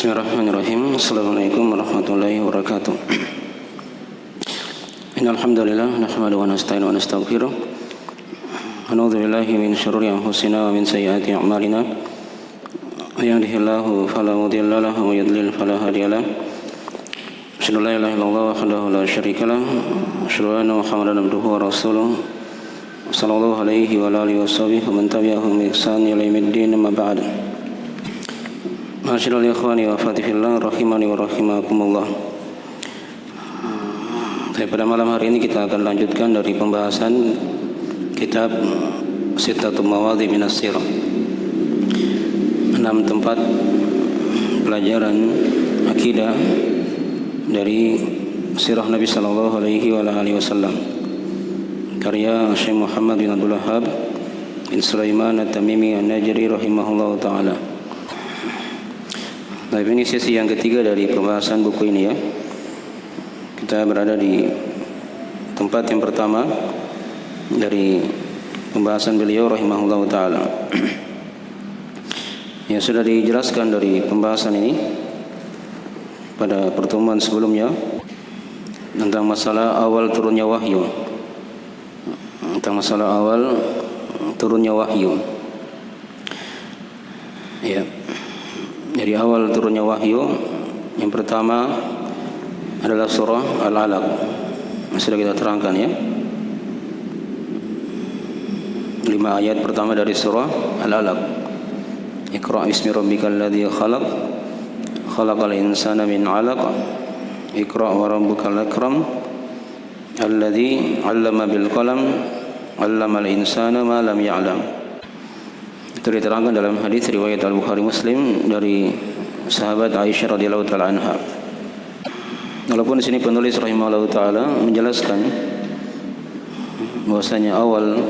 Bismillahirrahmanirrahim. Assalamualaikum warahmatullahi wabarakatuh. Innal hamdalillah nahmaduhu wa nasta'inuhu wa nastaghfiruh. Wa na'udzu billahi min shururi anfusina wa min sayyiati a'malina. May yahdihillahu fala mudilla lahu wa may yudlil fala hadiya lahu. Asyhadu an la ilaha illallah wahdahu la syarika lahu wa asyhadu anna Muhammadan abduhu wa rasuluh. Sallallahu alaihi wa alihi washabihi wa man tabi'ahum bi ihsan ila yaumiddin, amma ba'd. Ma'asyiral ikhwani wa fatifillah rahimani wa rahimakumullah. Pada malam hari ini kita akan lanjutkan dari pembahasan kitab Sittatul Mawadhi Minas Sirah, 6 tempat pelajaran akidah dari sirah Nabi sallallahu alaihi wa alihi wasallam, karya Syekh Muhammad bin Abdul Wahhab bin Sulaiman At-Tamimi An-Najri rahimahullahu taala. Nah, ini sesi yang ketiga dari pembahasan buku ini ya. Kita berada di tempat yang pertama dari pembahasan beliau rahimahullahu taala. Yang sudah dijelaskan dari pembahasan ini pada pertemuan sebelumnya tentang masalah awal turunnya wahyu. Tentang masalah awal turunnya wahyu. Ya. Dari awal turunnya wahyu, yang pertama adalah surah Al-Alaq. Sudah kita terangkan ya. 5 ayat pertama dari surah Al-Alaq. Iqra' bismi rabbikal ladzi khalaq, khalaqal insana min 'alaq, Iqra' wa rabbukal akram, alladzi 'allama bil qalam, 'allamal insana ma lam ya'lam. Itu diterangkan dalam hadis riwayat Al-Bukhari Muslim dari sahabat Aisyah radhiyallahu taala anha. Walaupun di sini penulis rahimahullahu taala menjelaskan bahwasanya awal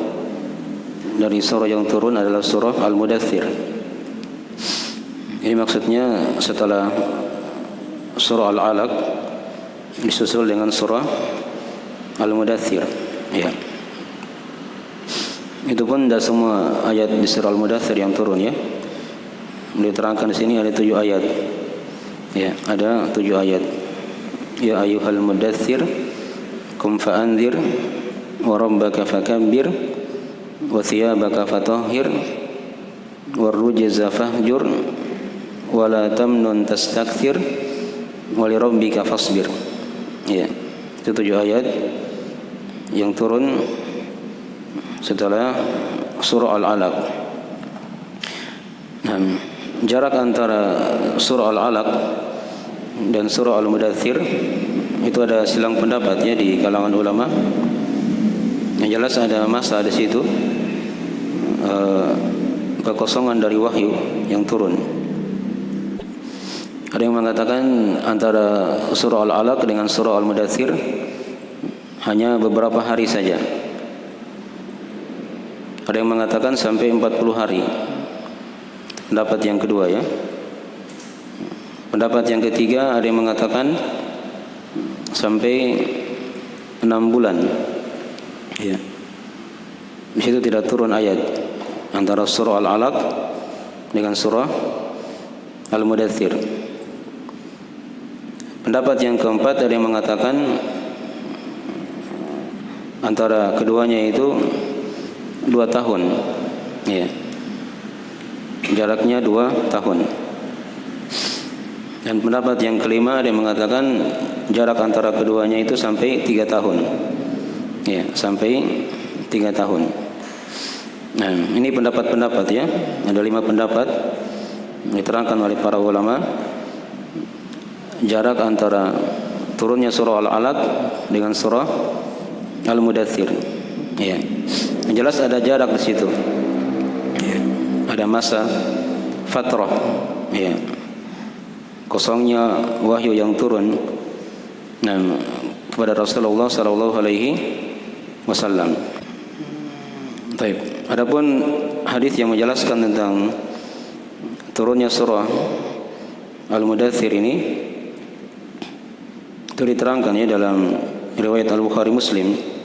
dari surah yang turun adalah surah Al-Mudaththir. Ini maksudnya setelah surah Al-Alaq disusul dengan surah Al-Mudaththir. Ya. Itu pun tidak semua ayat di surah Al-Mudaththir yang turun ya. Diterangkan di sini ada 7 ayat. Ya, ada 7 ayat. Ya ayyuhal mudaththir qum fa'anzir wa rabbaka fakabbir wa thiyabaka fatahhir warrujza fahjur wa la tamnun tastakthir wa li rabbika fasbir. Ya, itu 7 ayat yang turun setelah surah Al-Alaq. Nah, jarak antara surah Al-Alaq dan surah Al-Mudaththir itu ada silang pendapat ya di kalangan ulama. Yang jelas ada masa di situ kekosongan dari wahyu yang turun. Ada yang mengatakan antara surah Al-Alaq dengan surah Al-Mudaththir hanya beberapa hari saja. Ada yang mengatakan sampai 40 hari. Pendapat yang kedua ya. Pendapat yang ketiga ada yang mengatakan sampai 6 bulan. Ya. Di situ tidak turun ayat antara surah Al-Alaq dengan surah Al-Mudaththir. Pendapat yang keempat ada yang mengatakan antara keduanya itu 2 tahun. Ya. Jaraknya 2 tahun. Dan pendapat yang kelima ada yang mengatakan jarak antara keduanya itu sampai 3 tahun. Ya, sampai 3 tahun. Nah, ini pendapat-pendapat ya. Ada 5 pendapat diterangkan oleh para ulama. Jarak antara turunnya surah Al-Alaq dengan surah Al-Mudaththir. Ya. Yang jelas ada jarak di situ. Ya. Ada masa fatrah. Ya. Kosongnya wahyu yang turun kepada Rasulullah sallallahu alaihi wasallam. Baik. Adapun hadis yang menjelaskan tentang turunnya surah Al-Mudaththir ini itu diterangkan ya dalam riwayat Al-Bukhari Muslim.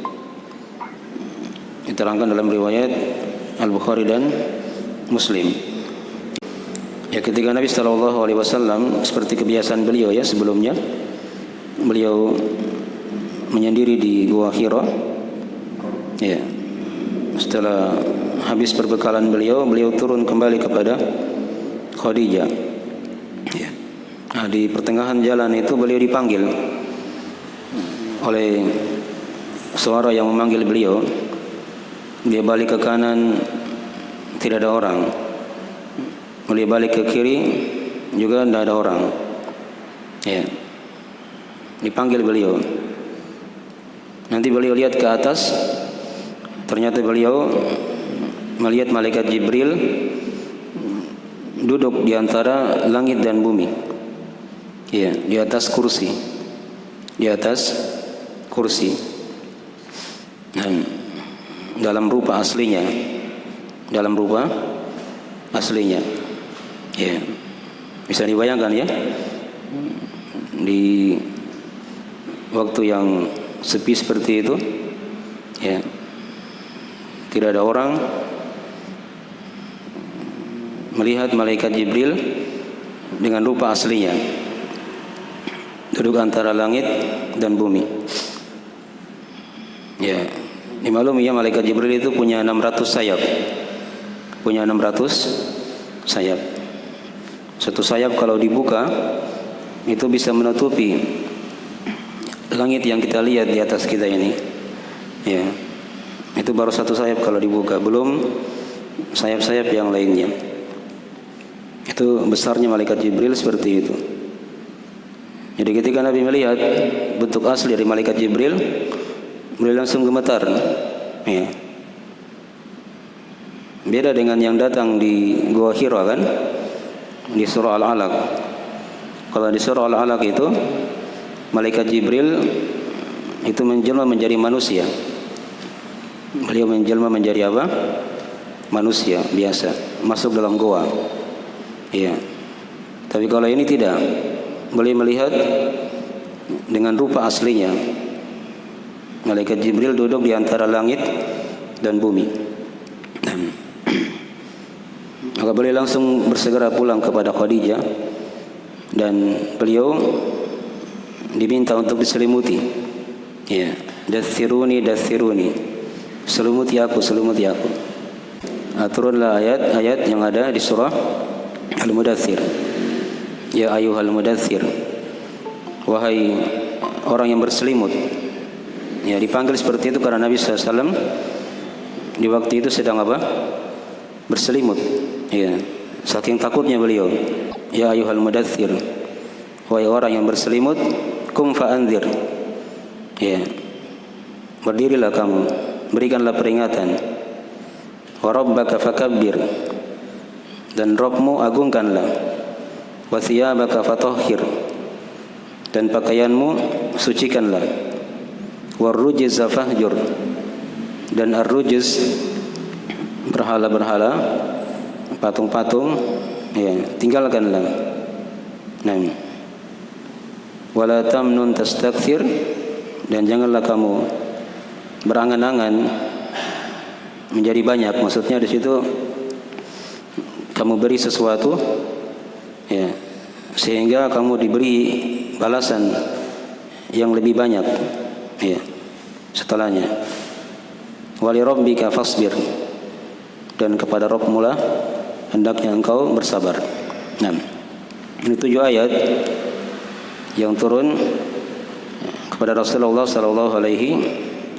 Diterangkan dalam riwayat Al-Bukhari dan Muslim. Ya, ketika Nabi Shallallahu Alaihi Wasallam seperti kebiasaan beliau ya sebelumnya, beliau menyendiri di Gua Hira. Ya, setelah habis perbekalan beliau turun kembali kepada Khadijah. Ya. Nah, di pertengahan jalan itu beliau dipanggil oleh suara yang memanggil beliau. Dia balik ke kanan, tidak ada orang. Beliau balik ke kiri, juga tidak ada orang. Ya. Dipanggil beliau. Nanti beliau lihat ke atas, ternyata beliau melihat malaikat Jibril duduk di antara langit dan bumi. Ya, di atas kursi. Di atas kursi. Dan dalam rupa aslinya. Dalam rupa aslinya. Ya. Bisa dibayangkan ya. Di waktu yang sepi seperti itu, ya, tidak ada orang, melihat malaikat Jibril dengan rupa aslinya duduk antara langit dan bumi. Ya, dimaklumi ya, malaikat Jibril itu punya 600 sayap. Punya 600 sayap. Satu sayap kalau dibuka itu bisa menutupi langit yang kita lihat di atas kita ini. Ya. Itu baru satu sayap kalau dibuka, belum sayap-sayap yang lainnya. Itu besarnya malaikat Jibril seperti itu. Jadi ketika Nabi melihat bentuk asli dari malaikat Jibril, beliau langsung gemetar. Ya. Beda dengan yang datang di Gua Hira kan, di surah Al-Alaq. Kalau di surah Al-Alaq itu malaikat Jibril itu menjelma menjadi manusia. Beliau menjelma menjadi apa? Manusia biasa, masuk dalam goa. Iya. Tapi kalau ini tidak. Beliau melihat dengan rupa aslinya. Malaikat Jibril duduk di antara langit dan bumi. Maka beliau langsung bersegera pulang kepada Khadijah dan beliau diminta untuk diselimuti. Ya, dathiruni, selimuti aku. Turunlah ayat-ayat yang ada di surah Al-Mudaththir. Ya ayyuhal mudaththir, wahai orang yang berselimut. Ya, dipanggil seperti itu karena Nabi SAW di waktu itu sedang apa? Berselimut. Ya, saking takutnya beliau. Ya ayyuhal mudaththir, wahai orang yang berselimut, kum fa'anzir. Ya. Berdirilah kamu, berikanlah peringatan. Wa rabbaka fakabbir, dan Rabbmu agungkanlah. Wa thiyabaka fatahhir, dan pakaianmu sucikanlah. War rujza fahjur, dan ar-rujz berhala-berhala, patung-patung, ya, tinggalkanlah. Nah, wala tamnun tastakthir, dan janganlah kamu berangan-angan menjadi banyak. Maksudnya di situ kamu beri sesuatu, ya, sehingga kamu diberi balasan yang lebih banyak, ya, setelahnya. Wali rabbika fasbir, dan kepada Rabbmu lah hendaknya engkau bersabar. Nah, ini 7 ayat yang turun kepada Rasulullah sallallahu alaihi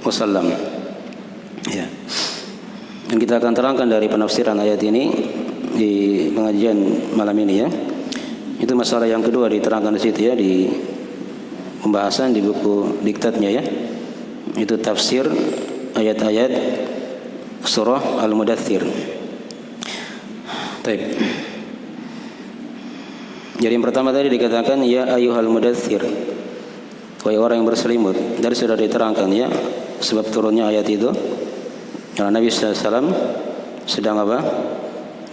wasallam. Ya. Dan kita akan terangkan dari penafsiran ayat ini di pengajian malam ini ya. Itu masalah yang kedua diterangkan di situ ya, di pembahasan di buku diktatnya ya. Itu tafsir ayat-ayat surah Al-Mudaththir. Baik. Jadi yang pertama tadi dikatakan ya ayyuhal mudaththir, wahai orang yang berselimut. Dari sudah diterangkan ya sebab turunnya ayat itu karena Nabi SAW sedang apa?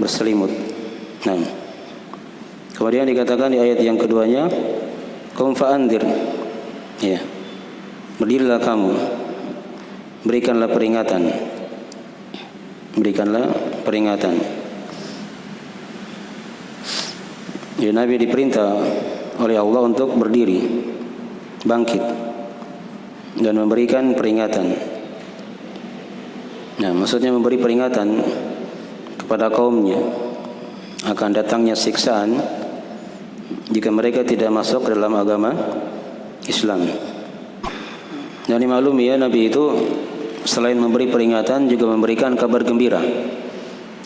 Berselimut. Nah, kemudian dikatakan di ayat yang keduanya qum fa'anzir, ya, berdirilah kamu, berikanlah peringatan. Ya, Nabi diperintah oleh Allah untuk berdiri, bangkit, dan memberikan peringatan. Nah, maksudnya memberi peringatan kepada kaumnya akan datangnya siksaan jika mereka tidak masuk ke dalam agama Islam. Dan dimaklumi ya, Nabi itu selain memberi peringatan juga memberikan kabar gembira.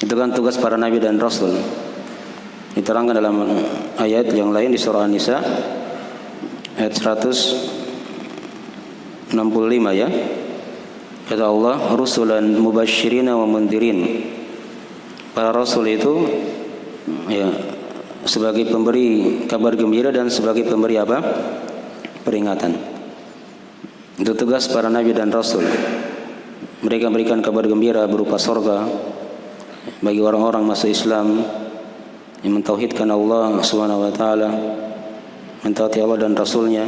Itu kan tugas para Nabi dan Rasul. Diterangkan dalam ayat yang lain di surah An-Nisa ayat 165 ya. Kata Allah, rusulan mubasyirina wa mundirin. Para rasul itu ya sebagai pemberi kabar gembira dan sebagai pemberi apa? Peringatan. Itu tugas para nabi dan rasul. Mereka memberikan kabar gembira berupa surga bagi orang-orang masuk Islam yang mentauhidkan Allah Subhanahu wa taala, mentaati Allah dan Rasulnya,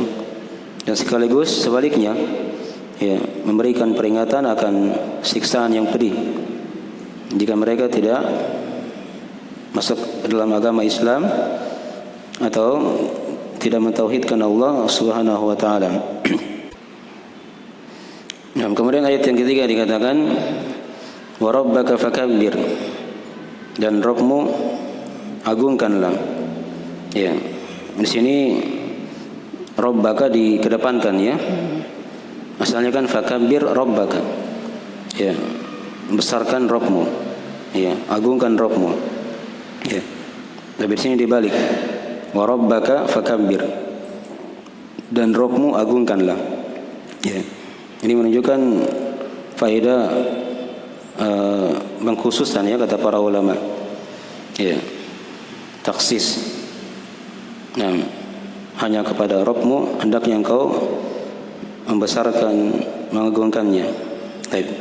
dan sekaligus sebaliknya ya memberikan peringatan akan siksaan yang pedih jika mereka tidak masuk dalam agama Islam atau tidak mentauhidkan Allah Subhanahu wa taala. Nah, kemudian ayat yang ketiga dikatakan wa rabbaka fakabbir, dan Rabbmu agungkanlah. Ya. Di sini rabbaka dikedepankan ya. Asalnya kan fakabbir rabbaka. Ya. Besarkan Rabbmu. Ya, agungkan Rabbmu. Ya. Tapi di sini dibalik. Wa rabbaka fakabbir. Dan Rabbmu agungkanlah. Ya. Ini menunjukkan faedah mengkhususkan ya, kata para ulama. Ya. Taksis. Nah, hanya kepada Rabbmu hendaknya engkau membesarkan, mengagungkannya. Baik.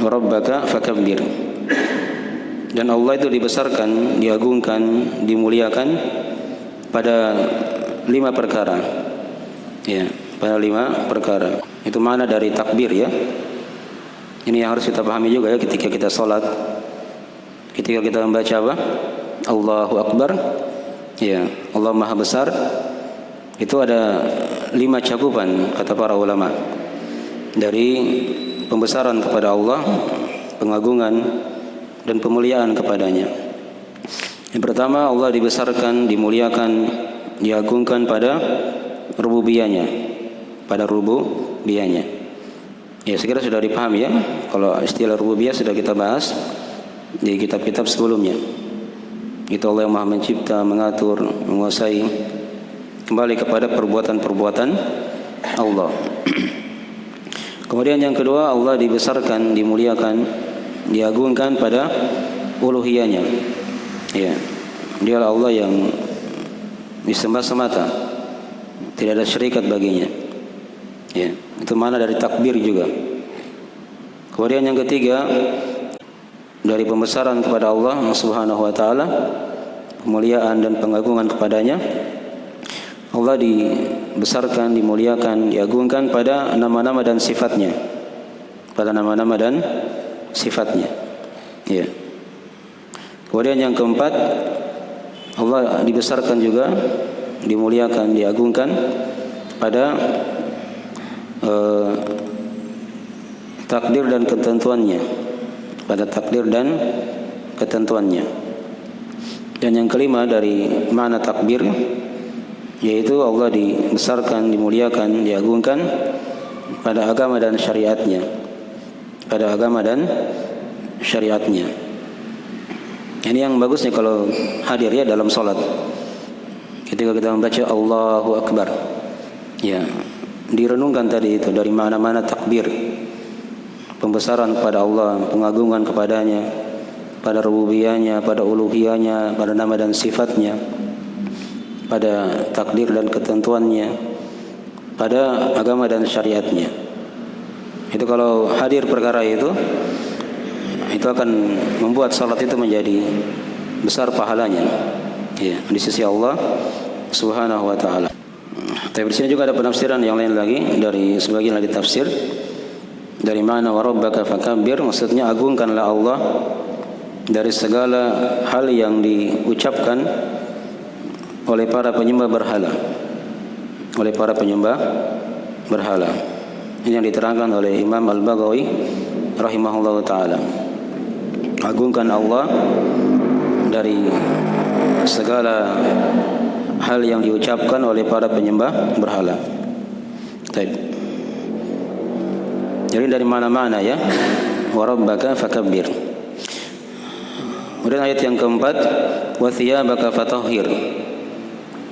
Rabbaka fakabbir. Dan Allah itu dibesarkan, diagungkan, dimuliakan pada 5 perkara. Ya, pada 5 perkara. Itu makna dari takbir ya. Ini yang harus kita pahami juga ya ketika kita salat. Ketika kita membaca apa? Allahu Akbar. Ya, Allah Maha Besar. Itu ada 5 cakupan kata para ulama. Dari pembesaran kepada Allah, pengagungan dan pemuliaan kepadanya. Yang pertama, Allah dibesarkan, dimuliakan, diagungkan pada rububiyahnya. Pada rububiyahnya. Ya, sekira sudah dipahami ya. Kalau istilah rububiyah sudah kita bahas di kitab-kitab sebelumnya. Itu Allah yang Maha Mencipta, mengatur, menguasai, kembali kepada perbuatan-perbuatan Allah. Kemudian yang kedua, Allah dibesarkan, dimuliakan, diagungkan pada uluhiyahnya. Ya, Dialah Allah yang disembah semata, tidak ada syarikat baginya. Ya, itu mana dari takbir juga. Kemudian yang ketiga, dari pembesaran kepada Allah Subhanahu wa taala, pemuliaan dan pengagungan kepadanya. Allah dibesarkan, dimuliakan, diagungkan pada nama-nama dan sifatnya. Pada nama-nama dan sifatnya. Ya. Kemudian yang keempat, Allah dibesarkan juga, dimuliakan, diagungkan pada takdir dan ketentuannya. Pada takdir dan ketentuannya. Dan yang kelima dari makna takbir, yaitu Allah dibesarkan, dimuliakan, diagungkan pada agama dan syariatnya. Pada agama dan syariatnya. Ini yang bagusnya kalau hadir ya dalam salat. Ketika kita membaca Allahu Akbar, ya, direnungkan tadi itu dari mana-mana takbir, pembesaran kepada Allah, pengagungan kepadanya, pada rububiyahnya, pada uluhiyahnya, pada nama dan sifatnya, pada takdir dan ketentuannya, pada agama dan syariatnya. Itu kalau hadir perkara itu akan membuat salat itu menjadi besar pahalanya ya, di sisi Allah Subhanahu wa taala. Tapi di sini juga ada penafsiran yang lain lagi dari sebagian ahli tafsir. Dari mana wa rabbaka fakabbir, maksudnya agungkanlah Allah dari segala hal yang diucapkan oleh para penyembah berhala. Oleh para penyembah berhala. Ini yang diterangkan oleh Imam Al-Baghawi rahimahullahu taala. Agungkan Allah dari segala hal yang diucapkan oleh para penyembah berhala. Baik. Jadi dari mana-mana ya. Wa rabbaka fakabbir. Kemudian ayat yang keempat, wa thiyabaka fatahhir.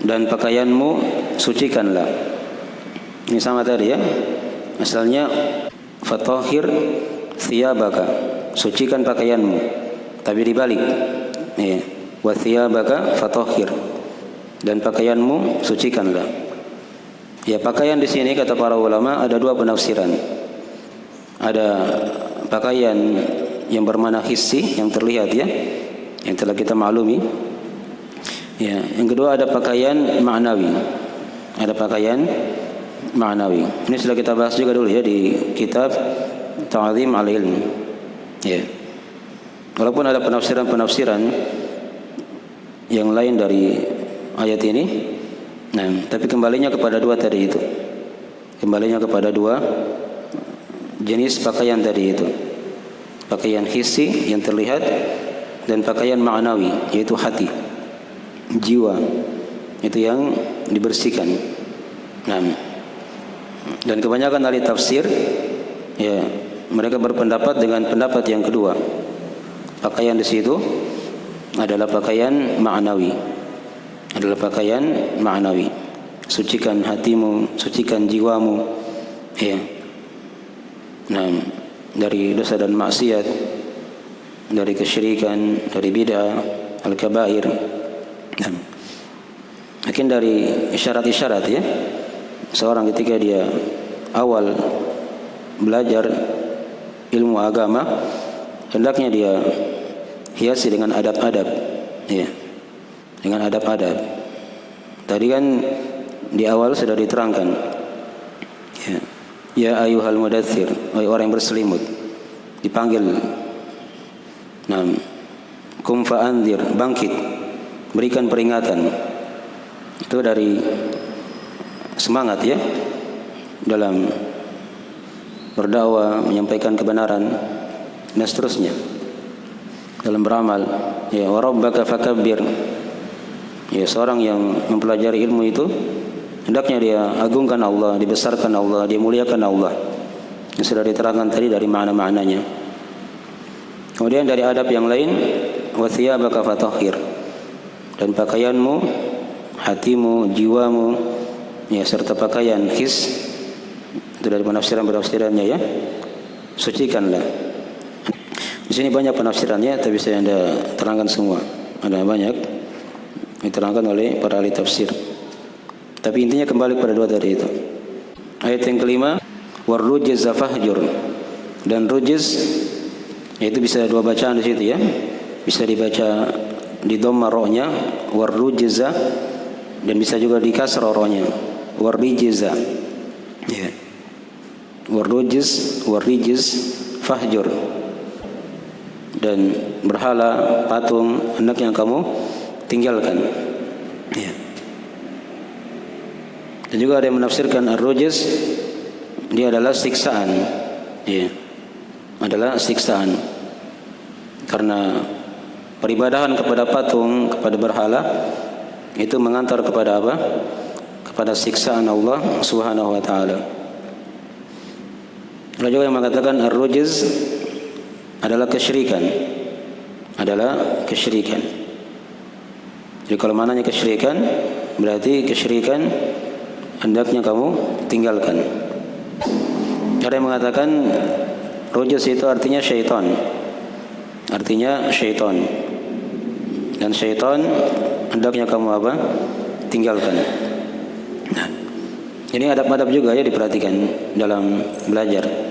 Dan pakaianmu sucikanlah. Ini sama tadi ya. Asalnya fatahhir thiyabaka, sucikan pakaianmu. Tapi dibalik. Ya. Wa thiyabaka fatahhir. Dan pakaianmu sucikanlah. Ya, pakaian di sini kata para ulama ada dua penafsiran. Ada pakaian yang bermakna hissi, yang terlihat ya, yang telah kita maklumi. Ya, yang kedua ada pakaian ma'nawi. Ada pakaian ma'nawi. Ini sudah kita bahas juga dulu ya di kitab Ta'zim al-Ilm. Ya. Walaupun ada penafsiran-penafsiran yang lain dari ayat ini, nah, tapi kembalinya kepada dua tadi itu. Kembalinya kepada dua jenis pakaian tadi itu. Pakaian hissi yang terlihat dan pakaian ma'nawi yaitu hati, jiwa. Itu yang dibersihkan. Nah, dan kebanyakan ahli tafsir ya, mereka berpendapat dengan pendapat yang kedua. Pakaian di situ adalah pakaian ma'nawi. Adalah pakaian ma'nawi. Sucikan hatimu, sucikan jiwamu. Ya. Nah, dari dosa dan maksiat, dari kesyirikan, dari bid'ah, al-kabair. Nah, mungkin dari isyarat-isyarat ya. Seorang ketika dia awal belajar ilmu agama, hendaknya dia hiasi dengan adab-adab, ya, dengan adab-adab. Tadi kan di awal sudah diterangkan, ya, ya ayyuhal mudaththir, wahai orang yang berselimut, dipanggil, nah, kum fa'anzir, bangkit, berikan peringatan. Itu dari semangat ya dalam berdakwah, menyampaikan kebenaran dan seterusnya. Dalam beramal, ya wa rabbaka fakabbir. Ya, seorang yang mempelajari ilmu itu hendaknya dia agungkan Allah, dibesarkan Allah, dia muliakan Allah. Yang sudah diterangkan tadi dari makna-maknanya. Kemudian dari adab yang lain, wa thiyabaka fatahhir. Dan pakaianmu, hatimu, jiwamu, ya, serta pakaian his, itu dari penafsiran-penafsirannya ya, sucikanlah. Di sini banyak penafsirannya, tapi saya tidak terangkan semua. Ada banyak diterangkan oleh para ahli tafsir. Tapi intinya kembali pada dua tadi itu. Ayat yang kelima, warrujiz fahjur. Dan rujiz itu bisa dua bacaan di situ ya. Bisa dibaca di dhamma ra-nya warrujiza, dan bisa juga di kasrah ra-nya warrijiza. Ya. Warrijiz fahjur. Dan berhala, patung, anak yang kamu tinggalkan. Ya. Dan juga ada yang menafsirkan ar-rujiz, dia adalah siksaan. Ya. Adalah siksaan. Karena peribadahan kepada patung, kepada berhala itu mengantar kepada apa? Kepada siksaan Allah Subhanahu wa taala. Ada juga yang mengatakan ar-rujiz adalah kesyirikan. Adalah kesyirikan. Jadi kalau maknanya kesyirikan, berarti kesyirikan hendaknya kamu tinggalkan. Ada yang mengatakan rujiz itu artinya syaitan. Artinya syaitan. Dan syaitan hendaknya kamu apa? Tinggalkan. Nah, ini adab-adab juga ya diperhatikan dalam belajar.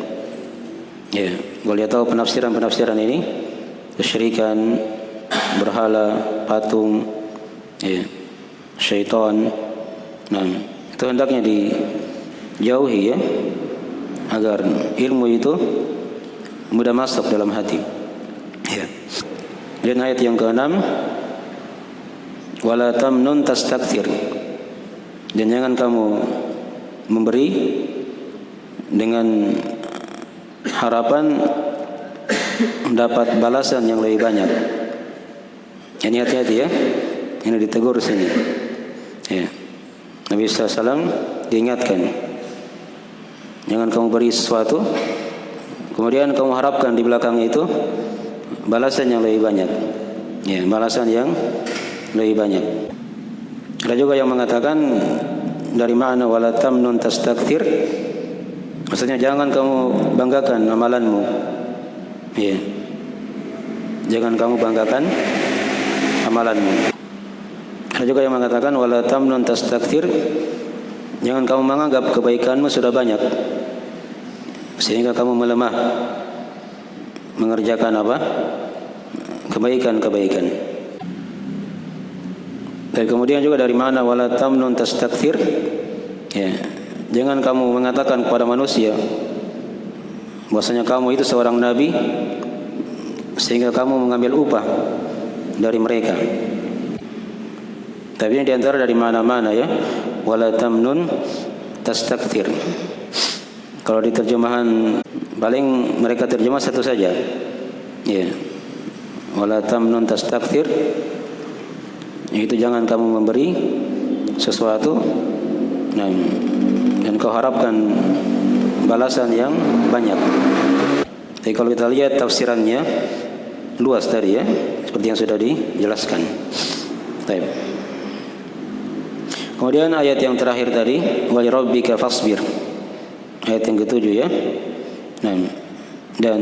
Ya, kalau dia tahu penafsiran-penafsiran ini, kesyirikan, berhala, patung, ya, syaitan, nah, itu hendaknya dijauhi ya, agar ilmu itu mudah masuk dalam hati. Ya. Dan ayat yang ke-6, wala tamnun tastakthir, dan jangan kamu memberi dengan harapan mendapat balasan yang lebih banyak. Ini hati-hati ya, ini ditegur sini ya. Nabi SAW diingatkan, jangan kamu beri sesuatu kemudian kamu harapkan di belakangnya itu balasan yang lebih banyak ya, balasan yang lebih banyak. Ada juga yang mengatakan dari makna wala tamnun tastakthir, maksudnya jangan kamu banggakan amalanmu ya, jangan kamu banggakan amalanmu. Ada juga yang mengatakan wala tamnun tastakthir, jangan kamu menganggap kebaikanmu sudah banyak sehingga kamu melemah mengerjakan apa? Kebaikan-kebaikan. Dan kemudian juga dari mana wala tamnun tastakthir ya, jangan kamu mengatakan kepada manusia bahwasanya kamu itu seorang nabi sehingga kamu mengambil upah dari mereka. Tapi ini diantara dari mana-mana ya, wala tamnun tastakthir. Kalau di terjemahan paling mereka terjemah satu saja ya, wala tamnun tastakthir, yaitu jangan kamu memberi sesuatu dan kau harapkan balasan yang banyak. Tapi kalau kita lihat tafsirannya luas tadi ya, seperti yang sudah dijelaskan. Baik. Kemudian ayat yang terakhir tadi, wa lirabbika fasbir, ayat yang ke-7 ya. Dan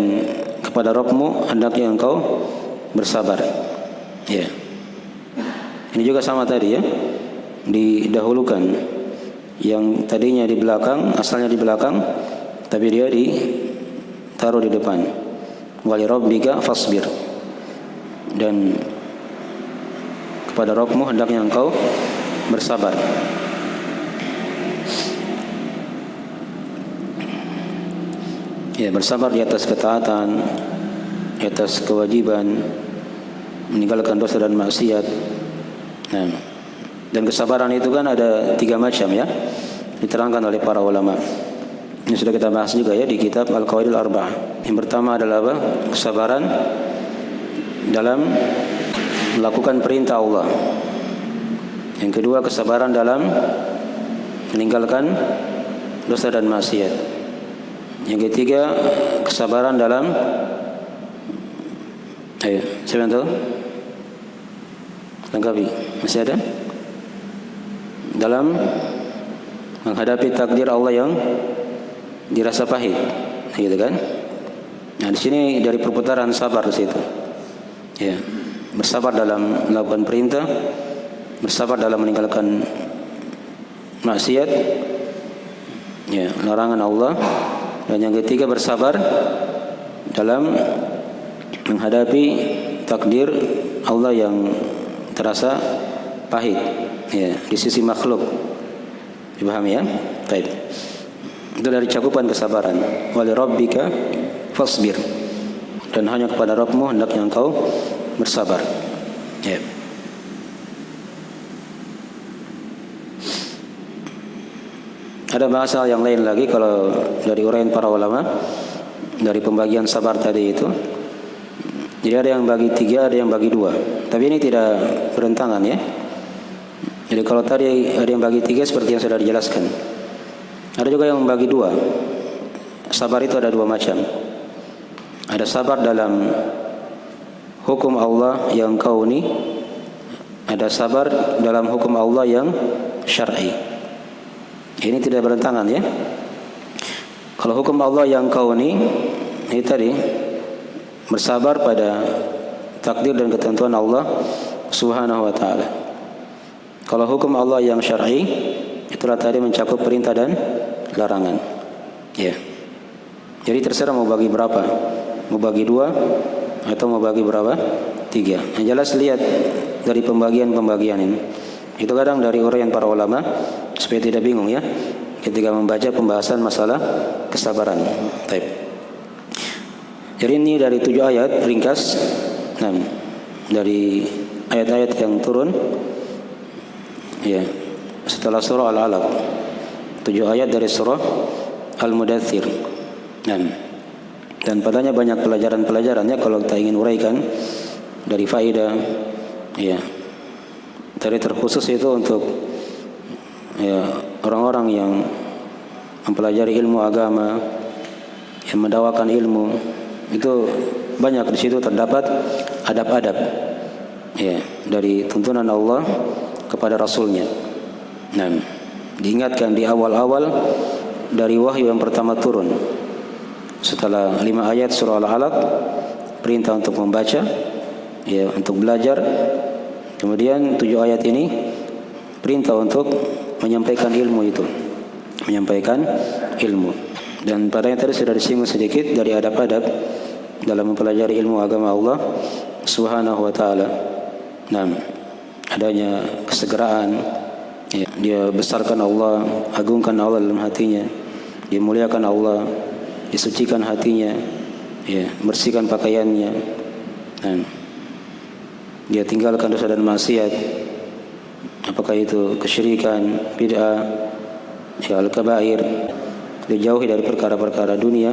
kepada Rabbmu hendaknya engkau bersabar. Ya. Ini juga sama tadi ya, didahulukan. Yang tadinya di belakang, asalnya di belakang, tapi dia ditaruh di depan. Wa lirabbika fasbir, dan kepada Rabbmu hendaknya engkau bersabar. Ya, bersabar di atas ketaatan, di atas kewajiban, meninggalkan dosa dan maksiat. Nah, dan kesabaran itu kan ada 3 macam ya, diterangkan oleh para ulama. Ini sudah kita bahas juga ya di kitab Al-Qawaidul Arba'ah. Yang pertama adalah apa? Kesabaran dalam melakukan perintah Allah. Yang kedua, kesabaran dalam meninggalkan dosa dan maksiat. Yang ketiga, kesabaran dalam siapa yang tahu? Lengkapi. Masih ada? Dalam menghadapi takdir Allah yang dirasa pahit, gitu kan? Nah, di sini dari perputaran sabar di situ. Ya, bersabar dalam melakukan perintah, bersabar dalam meninggalkan maksiat, ya, larangan Allah. Dan yang ketiga, bersabar dalam menghadapi takdir Allah yang terasa pahit ya, di sisi makhluk. Dipahami ya? Baik. Itu dari cakupan kesabaran. Wa lirabbika fasbir, dan hanya kepada Rabbmu hendaknya engkau bersabar. Ya. Ada bahasa yang lain lagi kalau dari uraian para ulama dari pembagian sabar tadi itu. Jadi ada yang bagi 3, ada yang bagi 2. Tapi ini tidak berentangan ya. Jadi kalau tadi ada yang bagi 3 seperti yang sudah dijelaskan, ada juga yang membagi 2. Sabar itu ada 2 macam. Ada sabar dalam hukum Allah yang kauni, ada sabar dalam hukum Allah yang syar'i. Ini tidak berentangan ya. Kalau hukum Allah yang kauni ini tadi, bersabar pada takdir dan ketentuan Allah Subhanahu wa taala. Kalau hukum Allah yang syar'i, itulah tadi mencakup perintah dan larangan. Ya. Jadi terserah mau bagi berapa, mau bagi 2 atau mau bagi berapa? 3. Yang jelas lihat dari pembagian-pembagian ini. Itu kadang dari uraian para ulama supaya tidak bingung ya ketika membaca pembahasan masalah kesabaran. Baik. Jadi ini dari 7 ayat ringkas. Nah, dari ayat-ayat yang turun ya setelah surah Al-Alaq. 7 ayat dari surah Al-Mudaththir. Dan padanya banyak pelajaran-pelajarannya kalau kita ingin uraikan dari faedah ya. Tadi terkhusus itu untuk ya orang-orang yang mempelajari ilmu agama, yang mendakwakan ilmu, itu banyak di situ terdapat adab-adab ya dari tuntunan Allah kepada Rasulnya. Nah, diingatkan di awal-awal dari wahyu yang pertama turun. Setelah 5 ayat surah Al-Alaq, perintah untuk membaca ya, untuk belajar. Kemudian 7 ayat ini perintah untuk menyampaikan ilmu itu, menyampaikan ilmu. Dan padanya tadi sudah disinggung sedikit dari adab-adab dalam mempelajari ilmu agama Allah Subhanahu wa taala. Nah, adanya kesegeraan ya, dia besarkan Allah, agungkan Allah dalam hatinya, dia muliakan Allah, disucikan hatinya ya, bersihkan pakaiannya. Nah, dia tinggalkan dosa dan maksiat, apakah itu kesyirikan, bid'ah, ya al-kabair. Dijauhi dari perkara-perkara dunia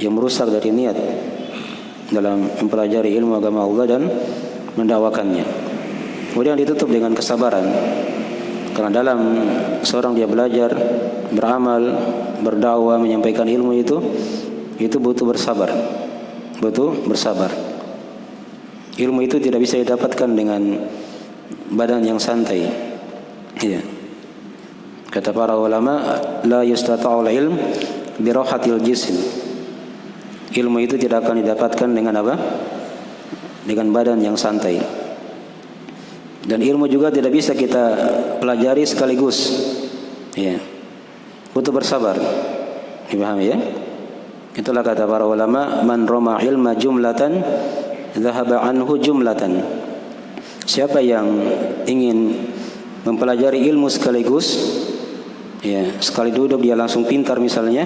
yang merusak dari niat dalam mempelajari ilmu agama Allah dan mendakwakannya. Kemudian ditutup dengan kesabaran, karena dalam seorang dia belajar, beramal, berdakwah, menyampaikan ilmu itu butuh bersabar, butuh bersabar. Ilmu itu tidak bisa didapatkan dengan badan yang santai. Iya. Kata para ulama, la yustata'ul ilm bi rahatil jism. Ilmu itu tidak akan didapatkan dengan apa? Dengan badan yang santai. Dan ilmu juga tidak bisa kita pelajari sekaligus. Iya. Butuh bersabar. Dipahami ya? Itulah kata para ulama, man rama ilma jumlatan dhahaba anhu jumlatan. Siapa yang ingin mempelajari ilmu sekaligus, ya, sekali duduk dia langsung pintar misalnya,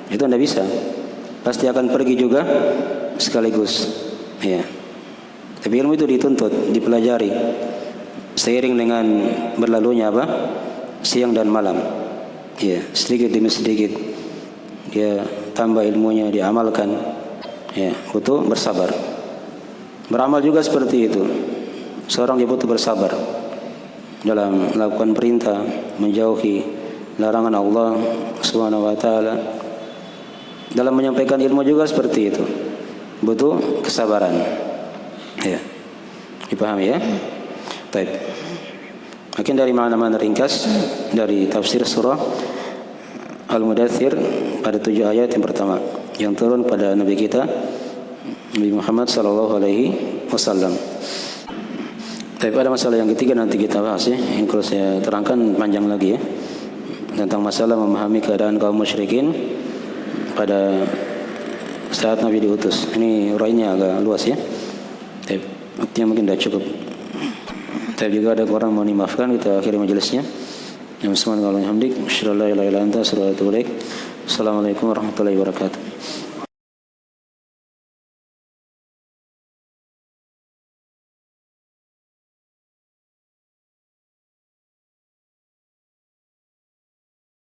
itu tidak bisa. Pasti akan pergi juga sekaligus. Ya. Tapi ilmu itu dituntut, dipelajari seiring dengan berlalunya apa? Siang dan malam. Ya, sedikit demi sedikit dia tambah ilmunya, diamalkan. Ya, butuh bersabar. Beramal juga seperti itu. Seorang dia butuh bersabar dalam melakukan perintah, menjauhi larangan Allah Subhanahu wa taala. Dalam menyampaikan ilmu juga seperti itu. Butuh kesabaran. Ya. Dipahami ya? Baik. Mungkin dari mana-mana ringkas dari tafsir surah Al-Mudaththir pada 7 ayat yang pertama yang turun pada Nabi kita Nabi Muhammad sallallahu alaihi wasallam. Tapi pada masalah yang ketiga nanti kita bahas ya. Yang kalau saya terangkan panjang lagi ya. Tentang masalah memahami keadaan kaum musyrikin pada saat Nabi diutus. Ini uraiannya agak luas ya. Tapi waktunya mungkin tidak cukup. Tapi juga ada orang mau dimaafkan, kita akhiri majelisnya. Assalamualaikum warahmatullahi wabarakatuh. Assalamualaikum warahmatullahi wabarakatuh.